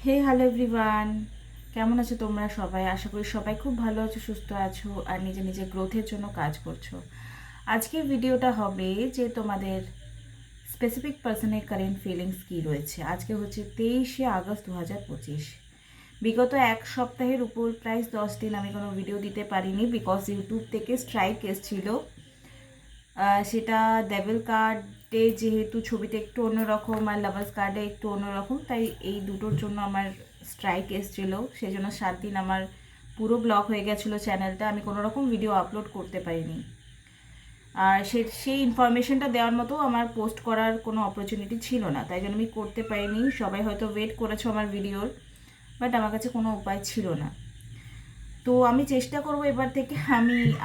হে hello everyone, কেমন আছো তোমরা সবাই? আশা করি সবাই খুব ভালো আছো, সুস্থ আছো আর নিজের নিজের গ্রোথের জন্য কাজ করছো। আজকের ভিডিওটা হবে যে তোমাদের স্পেসিফিক পার্সনের কারেন্ট ফিলিংস কী রয়েছে। আজকে হচ্ছে 23শে আগস্ট 2025। বিগত এক সপ্তাহের উপর প্রায় 10 দিন আমি কোনো ভিডিও দিতে পারিনি, বিকজ ইউটিউব থেকে স্ট্রাইক এসেছিল। সেটা ডেভিল কার্ডে যেহেতু ছবিতে একটু অন্যরকম আর লাভার্স কার্ডে একটু অন্যরকম, তাই এই দুটোর জন্য আমার স্ট্রাইক এসেছিলো। সেই জন্য 7 দিন আমার পুরো ব্লক হয়ে গেছিলো চ্যানেলটা, আমি কোনো রকম ভিডিও আপলোড করতে পারিনি। আর সেই ইনফরমেশনটা দেওয়ার মতো আমার পোস্ট করার কোনো অপরচুনিটি ছিল না, তাই জন্য আমি করতে পারিনি। সবাই হয়তো ওয়েট করেছো আমার ভিডিওর, বাট আমার কাছে কোনো উপায় ছিল না। তো আমি চেষ্টা করব এবার থেকে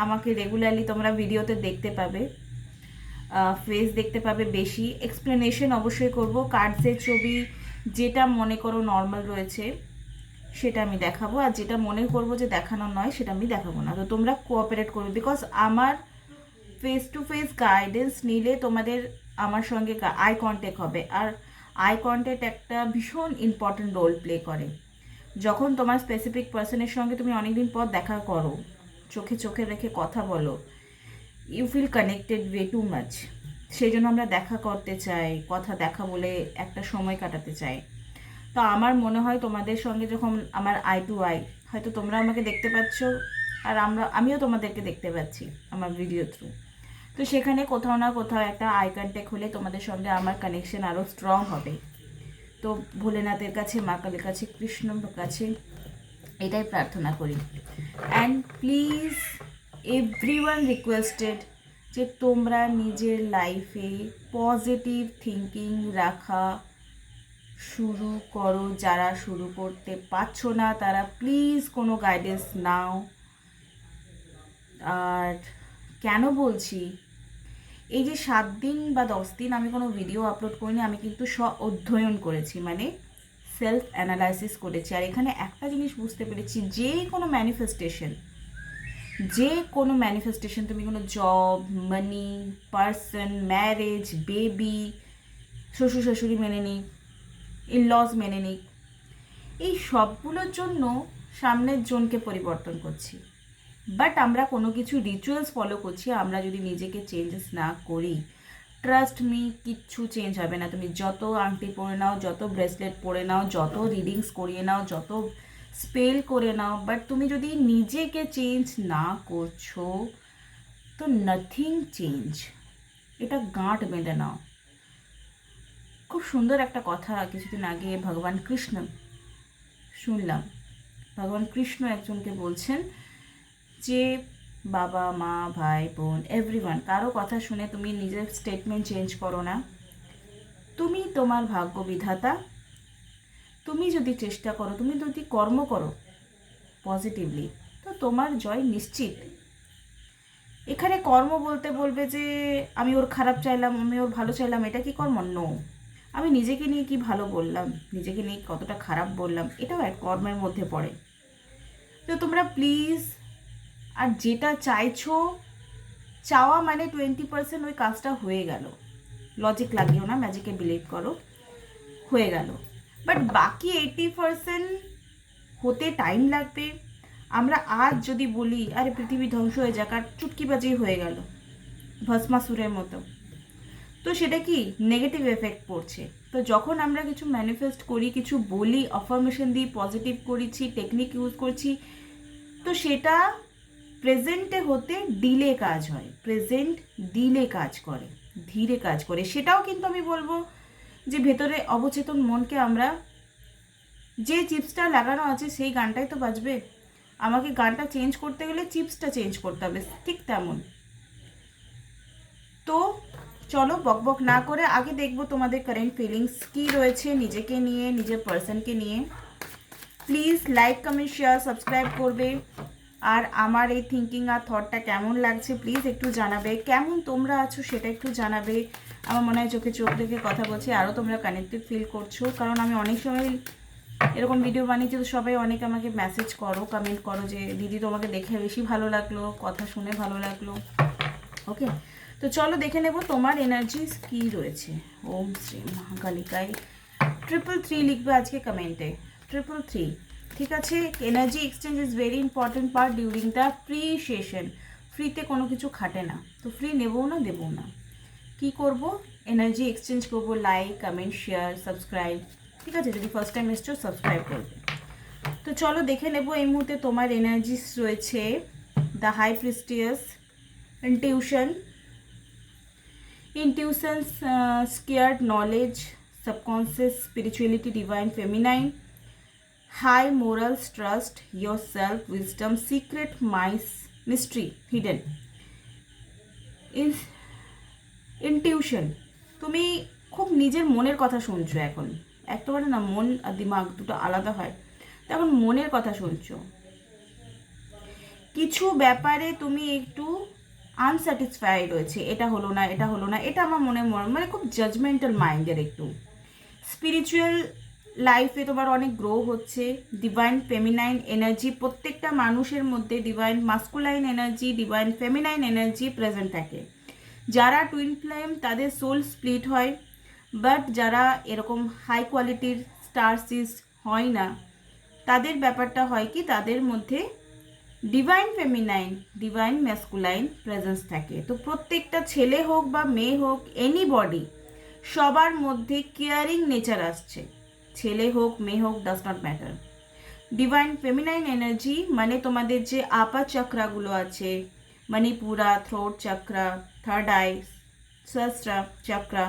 আমাকে রেগুলারলি তোমরা ভিডিওতে দেখতে পাবে, ফেস দেখতে পাবে বেশি। এক্সপ্লেনেশন অবশ্যই করব, কার্ডসের ছবি যেটা মনে করো নর্মাল রয়েছে সেটা আমি দেখাবো, আর যেটা মনে করবো যে দেখানো নয় সেটা আমি দেখাবো না। তো তোমরা কোঅপারেট করবে, বিকজ আমার ফেস টু ফেস গাইডেন্স নিলে তোমাদের আমার সঙ্গে আই কন্ট্যাক্ট হবে, আর আই কন্ট্যাক্ট একটা ভীষণ ইম্পর্টেন্ট রোল প্লে করে। যখন তোমার স্পেসিফিক পার্সনের সঙ্গে তুমি অনেকদিন পর দেখা করো, চোখে চোখে রেখে কথা বলো, you feel connected way too much. সেই জন্য আমরা দেখা করতে চাই, কথা দেখা বলে একটা সময় কাটাতে চাই। তো আমার মনে হয় তোমাদের সঙ্গে যখন আমার আই টু আই, হয়তো তোমরা আমাকে দেখতে পাচ্ছ আর আমিও তোমাদেরকে দেখতে পাচ্ছি আমার ভিডিও থ্রু, তো সেখানে কোথাও না কোথাও একটা আই কন্ট্যাক্ট হলে তোমাদের সঙ্গে আমার কানেকশন আরও স্ট্রং হবে। তো ভোলেনাথের কাছে, মা কালীর কাছে, কৃষ্ণর কাছে এটাই প্রার্থনা করি। অ্যান্ড প্লিজ এভরিওয়ান রিকোয়েস্টেড যে তোমরা নিজের লাইফে পজিটিভ থিঙ্কিং রাখা শুরু করো। যারা শুরু করতে পারছো না তারা প্লিজ কোনো গাইডেন্স নাও। আর কেন বলছি, এই যে 7 দিন বা 10 দিন আমি কোনো ভিডিও আপলোড করিনি, আমি কিন্তু অধ্যয়ন করেছি, মানে সেলফ অ্যানালাইসিস করেছি। আর এখানে একটা জিনিস বুঝতে পেরেছি, যে কোনো ম্যানিফেস্টেশন তুমি কোনো জব, মানি, পার্সন, ম্যারেজ, বেবি, শ্বশুর শাশুড়ি মেনে নিক, ইনলস মেনে নিক, এই সবগুলোর জন্য সামনের জনকে পরিবর্তন করছি। বাট আমরা কোনো কিছু রিচুয়ালস ফলো করছি, আমরা যদি নিজেকে চেঞ্জেস না করি, ট্রাস্ট মি, কিচ্ছু চেঞ্জ হবে না। তুমি যত আংটি পরে নাও, যত ব্রেসলেট পরে নাও, যত রিডিংস করিয়ে নাও, যত স্পেল করে নাও, বাট তুমি যদি নিজেকে চেঞ্জ না করছো তো নাথিং চেঞ্জ। এটা গাঁট বেঁধে নাও। খুব সুন্দর একটা কথা কিছুদিন আগে ভগবান কৃষ্ণ শুনলাম। ভগবান কৃষ্ণ একজনকে বলছেন যে বাবা, মা, ভাই, বোন, এভরিওয়ান, কারো কথা শুনে তুমি নিজের স্টেটমেন্ট চেঞ্জ করো না। তুমি তোমার ভাগ্য বিধাতা। তুমি যদি চেষ্টা করো, তুমি যদি কর্ম করো পজিটিভলি, তো তোমার জয় নিশ্চিত। এখানে কর্ম বলতে বলবে যে আমি ওর খারাপ চাইলাম, আমি ওর ভালো চাইলাম, এটা কি কর্ম? নো। আমি নিজেকে নিয়ে কি ভালো বললাম, নিজেকে নিয়ে কতটা খারাপ বললাম, এটাও এক কর্মের মধ্যে পড়ে। তো তোমরা প্লিজ, আর যেটা চাইছো, চাওয়া মানে 20% ওই কাজটা হয়ে গেল, লজিক লাগিও না, ম্যাজিকে বিলিভ করো, হয়ে গেল। বাট বাকি 80% হতে টাইম লাগবে। আমরা আজ যদি বলি আরে পৃথিবী ধ্বংস হয়ে যাক, আর চুটকিবাজি হয়ে গেল ভস্মাসুরের মতো, তো সেটা কি নেগেটিভ এফেক্ট পড়ছে। তো যখন আমরা কিছু ম্যানিফেস্ট করি, কিছু বলি, অফার্মেশন দিই, পজিটিভ করেছি, টেকনিক ইউজ করছি, তো সেটা প্রেজেন্টে হতে ডিলে কাজ হয়। প্রেজেন্ট ডিলে কাজ করে, ধীরে কাজ করে। সেটাও কিন্তু আমি বলবো যে ভেতরে অবচেতন মনকে আমরা, যে চিপসটা লাগানো আছে সেই গানটাই তো বাজবে। আমাকে গানটা চেঞ্জ করতে গেলে চিপসটা চেঞ্জ করতে হবে, ঠিক তেমন। তো চলো বকবক না করে আগে দেখবো তোমাদের কারেন্ট ফিলিংস কী রয়েছে নিজেকে নিয়ে, নিজের পার্সনকে নিয়ে। Please like, comment, share, subscribe করবে। আর আমার এই থিঙ্কিং আর থটটা কেমন লাগছে প্লিজ একটু জানাবে। কেমন তোমরা আছো সেটা একটু জানাবে। আমার মনে হয় চোখে চোখ রেখে কথা বলছি, আরও তোমরা কানেক্টেড ফিল করছো, কারণ আমি অনেক সময় এরকম ভিডিও বানিয়েছি তো সবাই অনেকে আমাকে মেসেজ করো, কমেন্ট করো যে দিদি তোমাকে দেখে বেশি ভালো লাগলো, কথা শুনে ভালো লাগলো। ওকে, তো চলো দেখে নেব তোমার এনার্জিস কী রয়েছে। ওম শ্রী মহাকালিকায় 333 লিখবে আজকে কমেন্টে। 333। ঠিক আছে, energy exchange is very important part during the free session. ফ্রিতে কোনো কিছু খাটে না, তো ফ্রি নেবও না দেবও না। কি করব, এনার্জি এক্সচেঞ্জ করব, লাইক কমেন্ট শেয়ার সাবস্ক্রাইব। ঠিক আছে, যদি ফার্স্ট টাইম এসছো সাবস্ক্রাইব করবে। তো চলো দেখে নেব এই মুহূর্তে তোমার এনার্জিস রয়েছে। The high priestess, intuitions, scared knowledge, subconscious spirituality, divine feminine, high morals, trust yourself, wisdom, secret mystery hidden. Intuition, তুমি খুব নিজের মনের কথা শুনছো এখন। একেবারে না, মন আর দিমাগ দুটো আলাদা হয়, তো এখন মনের কথা শুনছো। কিছু ব্যাপারে তুমি একটু আনস্যাটিসফাইড রয়েছে, এটা হলো না, এটা হলো না, এটা আমার মনে মানে খুব জাজমেন্টাল মাইন্ডের একটু। স্পিরিচুয়াল লাইফে তোমার অনেক গ্রো হচ্ছে। ডিভাইন ফেমিনাইন এনার্জি প্রত্যেকটা মানুষের মধ্যে, divine masculine energy, divine feminine energy present থাকে। যারা টুইন ফ্লেম তাদের সোল স্প্লিট হয়, বাট যারা এরকম হাই কোয়ালিটির স্টারসিস হয় না, তাদের ব্যাপারটা হয় কি, তাদের মধ্যে divine feminine divine masculine presence থাকে। তো প্রত্যেকটা ছেলে হোক বা মেয়ে হোক, এনিবডি, সবার মধ্যে কেয়ারিং নেচার আসছে। ছেলে হোক মেয়ে হোক, does not matter. Divine feminine energy মানে তোমাদের যে আপা চক্রাগুলো আছে, Manipura, throat chakra, third eye, Sahasrara chakra,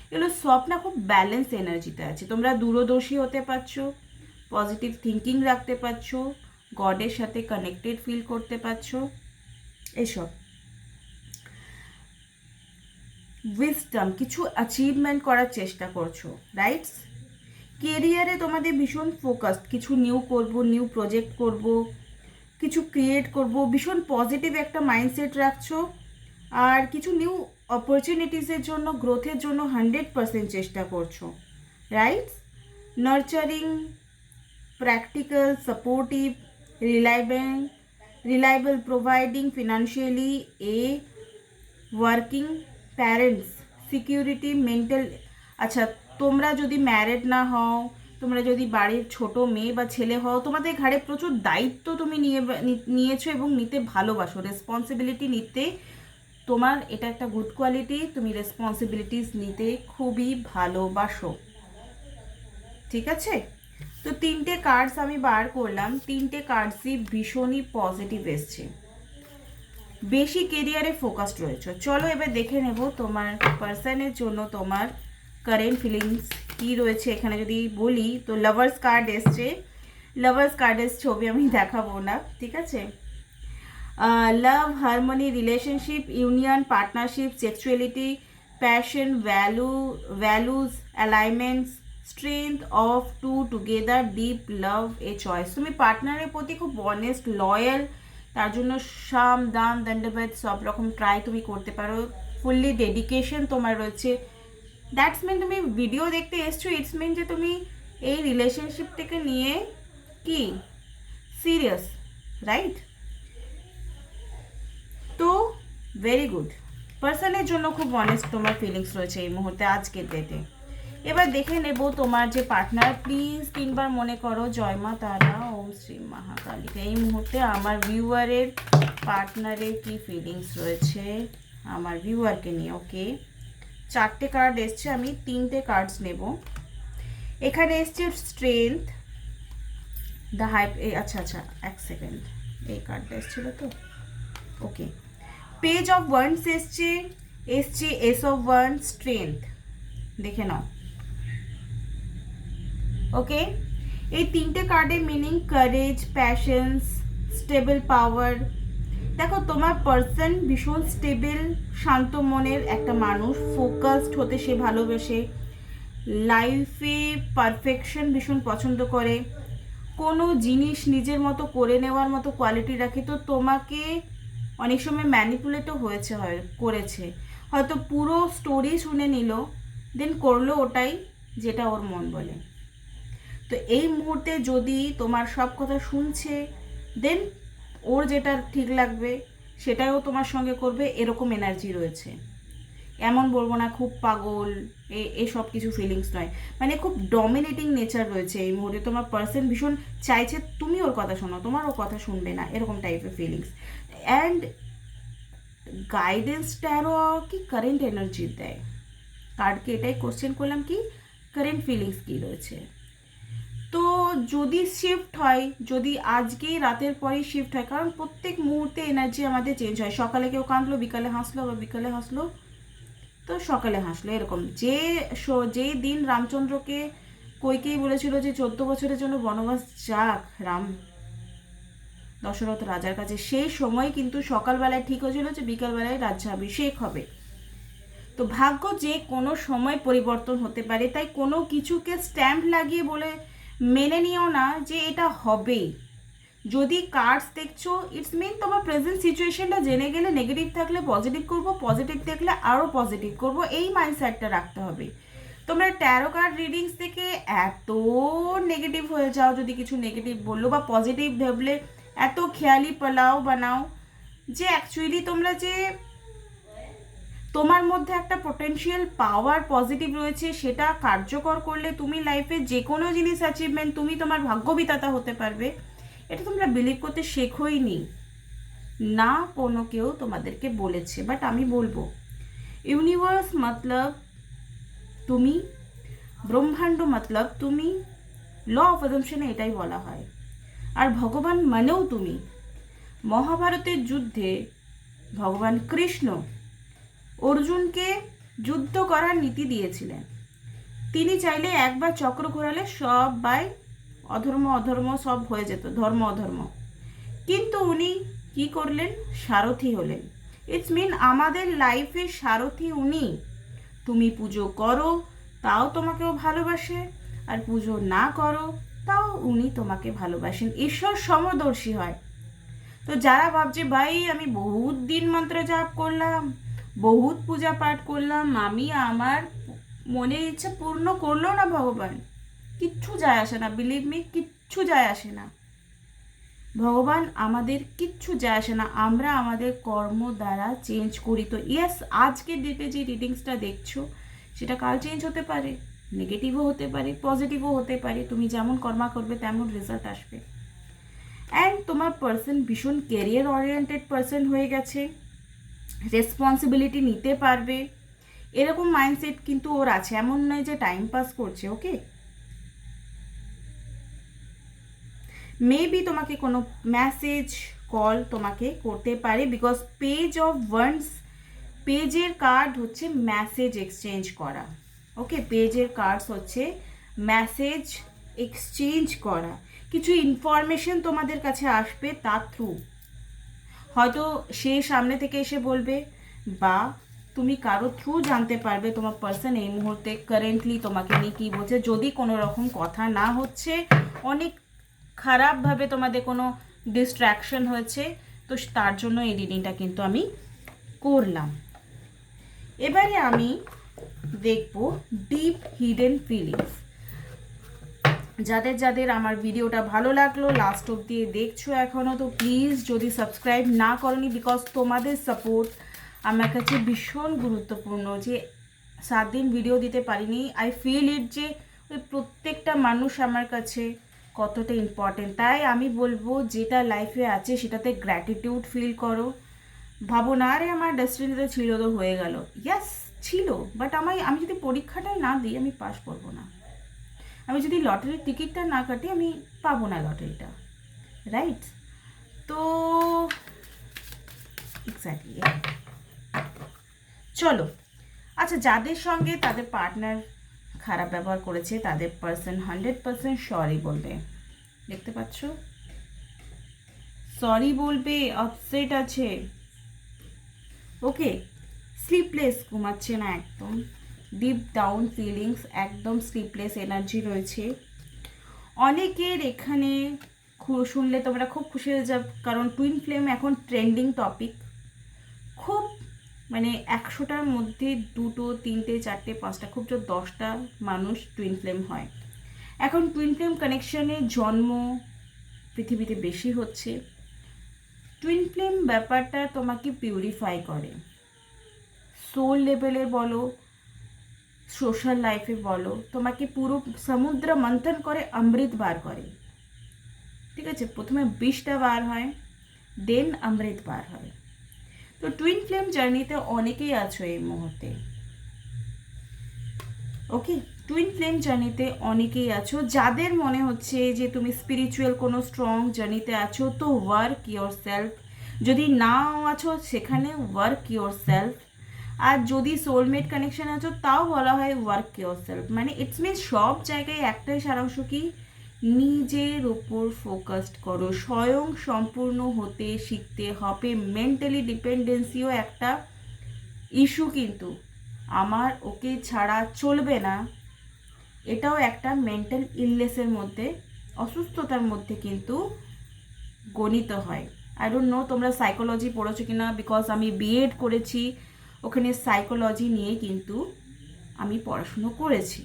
এগুলো সব না খুব ব্যালেন্স এনার্জিতে আছে। তোমরা দূরদর্শী হতে পারছো, পজিটিভ থিঙ্কিং রাখতে পারছো, গডের সাথে কানেক্টেড ফিল করতে পারছো, এসব। উইজডম, কিছু অ্যাচিভমেন্ট করার চেষ্টা করছো, রাইটস। কেরিয়ারে তোমাদের ভীষণ ফোকাসড, কিছু নিউ করব, নিউ প্রজেক্ট করব, কিছু ক্রিয়েট করব, ভীষণ পজিটিভ একটা মাইন্ডসেট রাখছো। আর কিছু নিউ অপরচুনিটিসের জন্য, গ্রোথের জন্য 100% চেষ্টা করছো, rights. Nurturing, practical, supportive, reliable, providing financially, working parents, security, mental. আচ্ছা, তোমরা যদি ম্যারিড না হও, তোমরা যদি বাড়ির ছোট মেয়ে বা ছেলে হও, তোমাদের ঘাড়ে প্রচুর দায়িত্ব তুমি নিয়েছো এবং নিতে ভালোবাসো। রেসপন্সিবিলিটি নিতে তোমার এটা একটা গুড কোয়ালিটি, তুমি রেসপন্সিবিলিটিস নিতে খুবই ভালোবাসো। ঠিক আছে, তো 3টে কার্ডস আমি বার করলাম, 3টে কার্ডসই ভীষণই পজিটিভ এসছে। বেশি কেরিয়ারে ফোকাসড রয়েছে। চলো এবার দেখে নেব তোমার পার্সনের জন্য তোমার কারেন্ট ফিলিংস কী রয়েছে। এখানে যদি বলি তো লাভার্স কার্ড এসছে। লাভার্স কার্ডের ছবি আমি দেখাবো না, ঠিক আছে। Love, harmony, relationship, union, partnership, sexuality, passion, values, alignments, strength of two together, deep love, a choice. তুমি পার্টনারের প্রতি খুব অনেস্ট, লয়াল, তার জন্য সাম দাম দণ্ডভেদ সব রকম ট্রাই তুমি করতে পারো। ফুললি ডেডিকেশন তোমার রয়েছে। দ্যাটস মিন তুমি ভিডিও দেখতে এসছো, ইটস মিন যে তুমি এই রিলেশনশিপটাকে নিয়ে কি সিরিয়াস, রাইট। তো ভেরি গুড, পার্সনের জন্য খুব অনেস্ট তোমার ফিলিংস রয়েছে এই মুহূর্তে, আজকের ডেটে। এবার দেখে নেব তোমার যে পার্টনার। প্লিজ 3বার মনে করো জয় মা তারা, ওম শ্রী মহাকালীকে। এই মুহূর্তে আমার ভিউয়ারের পার্টনারের কি ফিলিংস রয়েছে আমার ভিউয়ারকে নিয়ে। ওকে, 4টে কার্ড এসছে, আমি 3টে কার্ডস নেব। এখানে এসছে স্ট্রেংথ, দ্য হাই, আচ্ছা এক সেকেন্ড, এই কার্ডটা এসেছিল তো। ওকে, পেজ অফ ওয়ান্ডস এসছে এস অফ ওয়ান্ড, স্ট্রেংথ, দেখে নাও। ওকে, এই 3টে কার্ডের মিনিং কারেজ, প্যাশনস, স্টেবল পাওয়ার। দেখো তোমার পার্সন ভীষণ স্টেবল, শান্ত মনের একটা মানুষ, ফোকাসড হতে সে ভালোবাসে, লাইফে পারফেকশন ভীষণ পছন্দ করে, কোনো জিনিস নিজের মতো করে নেওয়ার মতো কোয়ালিটি রাখে। তো তোমাকে অনেক সময় ম্যানিপুলেটও করেছে, হয়তো পুরো স্টোরি শুনে নিল, দেন করলো ওটাই যেটা ওর মন বলে। তো এই মুহূর্তে যদি তোমার সব কথা শুনছে, দেন ওর যেটা ঠিক লাগবে সেটাও তোমার সঙ্গে করবে, এরকম এনার্জি রয়েছে। এমন বলবো না খুব পাগল, এসব কিছু ফিলিংস নয়, মানে খুব ডমিনেটিং নেচার রয়েছে এই মুহূর্তে। তোমার পার্সন ভীষণ চাইছে তুমি ওর কথা শোনো, তোমার ও কথা শুনবে না, এরকম টাইপের ফিলিংস। অ্যান্ড গাইডেন্স ট্যারো কি কারেন্ট এনার্জি দেয়, কার্ডকে এটাই কোশ্চেন করলাম কি কারেন্ট ফিলিংস কী রয়েছে। তো যদি শিফট হয়, যদি আজকেই রাতের পরেই শিফট হয়, কারণ প্রত্যেক মুহূর্তে এনার্জি আমাদের চেঞ্জ হয়, সকালে কেউ কাঁদলো বিকালে হাসলো, বা বিকালে হাসলো তো সকালে হাসলো, এরকম। যেই দিন রামচন্দ্রকে কইকেই বলেছিল যে 14 বছরের জন্য বনবাস যাক রাম দশরথ রাজার কাছে, সেই সময় কিন্তু সকালবেলায় ঠিক হয়েছিল যে বিকালবেলায় রাজ্যাভিষেক হবে। তো ভাগ্য যে কোনো সময় পরিবর্তন হতে পারে, তাই কোনো কিছুকে স্ট্যাম্প লাগিয়ে বলে মেনে নিও না যে এটা হবেই। যদি কার্ডস দেখছো, ইটস মিন তোমার প্রেজেন্ট সিচুয়েশনটা জেনে গেলে নেগেটিভ থাকলে পজিটিভ করব, পজিটিভ দেখলে আরও পজিটিভ করব, এই মাইন্ডসেটটা রাখতে হবে। তোমরা ট্যারো কার্ড রিডিংস থেকে এত নেগেটিভ হয়ে যাও, যদি কিছু নেগেটিভ বললো বা পজিটিভ ভাবলে এত খেয়ালি পোলাও বানাও যে অ্যাকচুয়ালি তোমরা যে তোমার মধ্যে একটা পোটেনশিয়াল পাওয়ার পজিটিভ রয়েছে, সেটা কার্যকর করলে তুমি লাইফে যে কোনো জিনিস অ্যাচিভমেন্ট, তুমি তোমার ভাগ্য বিধাতা হতে পারবে, এটা তোমরা বিলিভ করতে শেখোই নি না, কোনো কেউ তোমাদেরকে বলেছে। বাট আমি বলবো ইউনিভার্স মতলব তুমি, ব্রহ্মাণ্ড মতলব তুমি, ল অফ অ্যাজাম্পশনে এটাই বলা হয়। আর ভগবান মানেও তুমি। মহাভারতের যুদ্ধে ভগবান কৃষ্ণ অর্জুনকে যুদ্ধ করার নীতি দিয়েছিলেন। তিনি চাইলে একবার চক্র ঘোরালে সব বাই অধর্ম অধর্ম সব হয়ে যেত, ধর্ম অধর্ম। কিন্তু উনি কি করলেন? সারথি হলেন। ইটস মিন আমাদের লাইফের সারথি উনি। তুমি পুজো করো তাও তোমাকেও ভালোবাসে, আর পুজো না করো তাও উনি তোমাকে ভালোবাসেন, ঈশ্বর সমদর্শী হয়। তো যারা ভাবছে ভাই আমি বহুত দিন মন্ত্র জাপ করলাম, বহুত পূজা পাঠ করলাম, আমি আমার মনের ইচ্ছা পূর্ণ করলো না ভগবান, কিচ্ছু যায় আসে না, বিলিভ মি, কিচ্ছু যায় আসে না। ভগবান আমাদের কিচ্ছু যায় আসে না, আমরা আমাদের কর্ম দ্বারা চেঞ্জ করি। তো ইয়েস, আজকের ডেটে যে রিডিংসটা দেখছো সেটা কাল চেঞ্জ হতে পারে, নেগেটিভও হতে পারে, পজিটিভও হতে পারে। তুমি যেমন কর্মা করবে তেমন রেজাল্ট আসবে। অ্যান্ড তোমার পার্সন ভীষণ ক্যারিয়ার ওরিয়েন্টেড পার্সন হয়ে গেছে, রেসপন্সিবিলিটি নিতে পারবে, এরকম মাইন্ডসেট কিন্তু ওর আছে, এমন নয় যে টাইম পাস করছে। ওকে, মেবি তোমাকে কোনো মেসেজ কল তোমাকে করতে পারে, বিকজ পেজ অফ ওয়ান্স, পেজের কার্ড হচ্ছে মেসেজ এক্সচেঞ্জ করা। ওকে, পেজের কার্ডস হচ্ছে মেসেজ এক্সচেঞ্জ করা, কিছু ইনফরমেশন তোমাদের কাছে আসবে তার থ্রু, হয়তো সে সামনে থেকে এসে বলবে, বা তুমি কারো থ্রু জানতে পারবে তোমার পার্সন এই মুহূর্তে কারেন্টলি তোমাকে নিয়ে কী বলছে। যদি কোনো রকম কথা না হচ্ছে, অনেক খারাপভাবে তোমাদের কোনো ডিস্ট্র্যাকশন হয়েছে, তো তার জন্য এই রিডিংটা কিন্তু আমি করলাম। এবারে আমি দেখব ডিপ হিডেন ফিলিংস। যাদের যাদের আমার ভিডিওটা ভালো লাগলো, লাস্ট অবধি দেখছো এখনও, তো প্লিজ যদি সাবস্ক্রাইব না করনি, বিকজ তোমাদের সাপোর্ট আমার কাছে ভীষণ গুরুত্বপূর্ণ। যে 7 দিন ভিডিও দিতে পারিনি, আই ফিল ইট যে ওই প্রত্যেকটা মানুষ আমার কাছে কতটা ইম্পর্টেন্ট। তাই আমি বলবো যেটা লাইফে আছে সেটাতে গ্র্যাটিটিউড ফিল করো, ভাবো না আরে আমার ডেস্টিনিতে ছিল তো হয়ে গেল। ইয়াস ছিল, বাট আমি যদি পরীক্ষাটাই না দিই আমি পাস করবো না, আমি যদি লটারির টিকিটটা না কাটি আমি পাবো না লটারিটা, রাইট? তো এক্স্যাক্টলি, চলো। আচ্ছা, যাদের সঙ্গে তাদের পার্টনার খারাপ ব্যবহার করেছে তাদের পার্সন 100% সরি বলবে, দেখতে পাচ্ছ, সরি বলবে, আপসেট আছে। ওকে, স্লিপলেস, ঘুমাচ্ছে না একদম, ডিপ ডাউন ফিলিংস, একদম স্লিপলেস এনার্জি রয়েছে অনেকের এখানে। শুনলে তোমরা খুব খুশি হয়ে যাবে, কারণ টুইন ফ্লেম এখন ট্রেন্ডিং টপিক। খুব মানে 100টার মধ্যে 2টো 3টে 4টে 5টা, খুব জোর 10টা মানুষ টুইন ফ্লেম হয়। এখন টুইন ফ্লেম কানেকশানের জন্ম পৃথিবীতে বেশি হচ্ছে। টুইন ফ্লেম ব্যাপারটা তোমাকে পিউরিফাই করে, সোল লেভেলে বলো, সোশ্যাল লাইফে বলো, তোমাকে পুরো সমুদ্র মন্থন করে অমৃত বার করে। ঠিক আছে, প্রথমে বিষটা বার হয়, দেন অমৃত বার হয়। তো টুইন ফ্লেম জার্নিতে অনেকেই আছো এই মুহূর্তে। ওকে, টুইন ফ্লেম জার্নিতে অনেকেই আছো, যাদের মনে হচ্ছে যে তুমি স্পিরিচুয়াল কোনো স্ট্রং জার্নিতে আছো, তো ওয়ার্ক ইয়োর সেলফ। যদি নাও আছো সেখানে ওয়ার্ক ইয়োর সেলফ। আর যদি সোলমেট কানেকশন আছো তাও বলা হয় ওয়ার্ক ইয়োর সেলফ। মানে ইটস মিনস সব জায়গায় একটাই সারাংশ কি, নিজের ওপর ফোকাসড করো, স্বয়ং সম্পূর্ণ হতে শিখতে হবে। মেন্টালি ডিপেন্ডেন্সিও একটা ইস্যু, কিন্তু আমার ওকে ছাড়া চলবে না, এটাও একটা মেন্টাল ইলনেসের মধ্যে, অসুস্থতার মধ্যে কিন্তু গণিত হয়। আই ডোন্ট নো তোমরা সাইকোলজি পড়েছো কি না, বিকজ আমি বিএড করেছি, ওখানে সাইকোলজি নিয়ে কিন্তু আমি পড়াশুনো করেছি।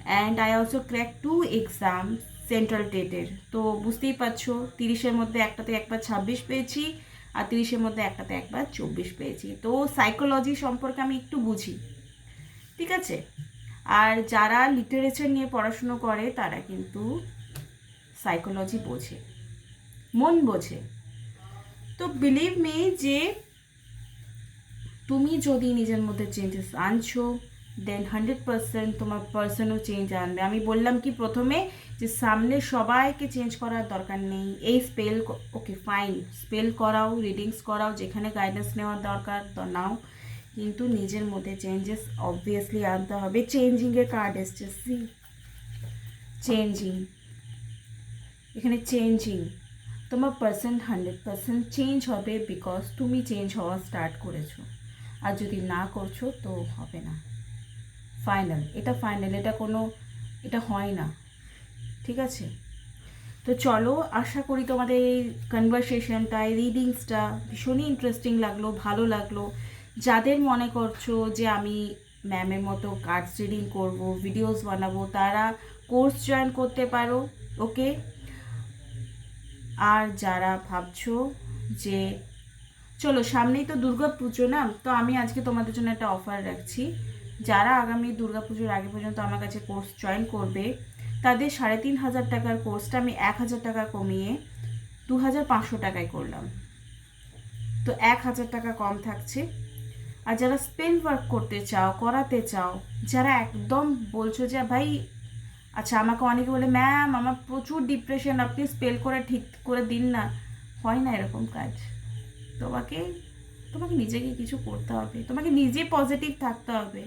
And I also crack 2 exam central টেটের। তো বুঝতেই পারছো, 30-এর মধ্যে একটাতে একবার 26 পেয়েছি, আর 30-এর মধ্যে একটাতে একবার 24 পেয়েছি। তো সাইকোলজি সম্পর্কে আমি একটু বুঝি। ঠিক আছে, আর যারা লিটারেচার নিয়ে পড়াশুনো করে তারা কিন্তু সাইকোলজি বোঝে, মন বোঝে। তো বিলিভ মি যে তুমি যদি নিজের মধ্যে চেঞ্জেস আনছো, দেন 100% তোমার পার্সনও চেঞ্জ আনবে। আমি বললাম কি প্রথমে, যে সামনে সবাইকে চেঞ্জ করার দরকার নেই। এই স্পেল, ওকে ফাইন, স্পেল করাও, রিডিংস করাও, যেখানে গাইডেন্স নেওয়ার দরকার তো নাও, কিন্তু নিজের মধ্যে চেঞ্জেস অবভিয়াসলি আনতে হবে। চেঞ্জিংয়ের কার্ড এসছে, সি চেঞ্জিং, এখানে চেঞ্জিং, তোমার পার্সেন্ট 100% চেঞ্জ হবে, বিকজ তুমি চেঞ্জ হওয়া স্টার্ট করেছো। আর যদি না করছো তো হবে না। ফাইনাল, এটা ফাইনাল, এটা কোনো, এটা হয় না। ঠিক আছে, তো চলো, আশা করি তোমাদের এই কনভারসেশনটা, এই রিডিংসটা ভীষণই ইন্টারেস্টিং লাগলো, ভালো লাগলো। যাদের মনে করছো যে আমি ম্যামের মতো কার্ডস রিডিং করব, ভিডিওস বানাবো, তারা কোর্স জয়েন করতে পারো। ওকে, আর যারা ভাবছো যে চলো সামনেই তো দুর্গা পুজো না, তো আমি আজকে তোমাদের জন্য একটা অফার রাখছি। যারা আগামী দুর্গা পুজোর আগে পর্যন্ত আমার কাছে কোর্স জয়েন করবে, তাদের 3,500 টাকার কোর্সটা আমি 1,000 টাকা কমিয়ে 2,500 টাকায় করলাম। তো 1,000 টাকা কম থাকছে। আর যারা স্পেল ওয়ার্ক করতে চাও, করাতে চাও, যারা একদম বলছো যে ভাই, আচ্ছা আমাকে অনেকে বলে ম্যাম আমার প্রচুর ডিপ্রেশন, আপনি স্পেল করে ঠিক করে দিন না। হয় না এরকম কাজ। তোমাকে তোমাকে নিজেকে কিছু করতে হবে, তোমাকে নিজে পজিটিভ থাকতে হবে।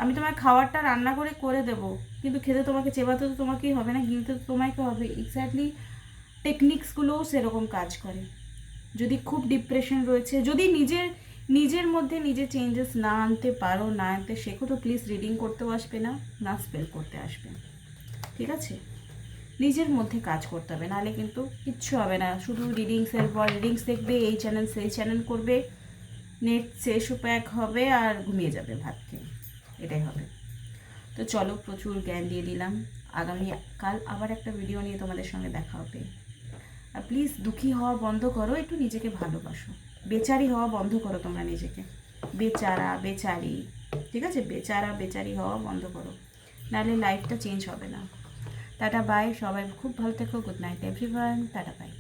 আমি তোমার খাবারটা রান্না করে করে দেবো, কিন্তু খেতে তোমাকে চেবাতে তো তোমাকেই হবে না, গিলতে তো তোমাকে হবে। এক্স্যাক্টলি টেকনিক্সগুলোও সেরকম কাজ করে। যদি খুব ডিপ্রেশন রয়েছে, যদি নিজের মধ্যে নিজে চেঞ্জেস না আনতে পারো, না আনতে শেখো, তো প্লিজ রিডিং করতেও আসবে না, না স্পেল করতে আসবে। ঠিক আছে, নিজের মধ্যে কাজ করতে হবে, নাহলে কিন্তু কিচ্ছু হবে না। শুধু রিডিংসের পর রিডিংস দেখবে, এই চ্যানেল সেই চ্যানেল করবে, নেট শেষও প্যাক হবে আর ঘুমিয়ে যাবে ভাত খেয়ে, এটাই হবে। তো চলো, প্রচুর জ্ঞান দিয়ে দিলাম। কাল আবার একটা ভিডিও নিয়ে তোমাদের সঙ্গে দেখা হবে। আর প্লিজ দুঃখী হওয়া বন্ধ করো, একটু নিজেকে ভালোবাসো। বেচারি হওয়া বন্ধ করো তোমরা নিজেকে, বেচারা বেচারি। ঠিক আছে, বেচারা বেচারি হওয়া বন্ধ করো, নাহলে লাইফটা চেঞ্জ হবে না। টাটা বাই, সবাই খুব ভালো থেকো। Good night everyone, tata bye.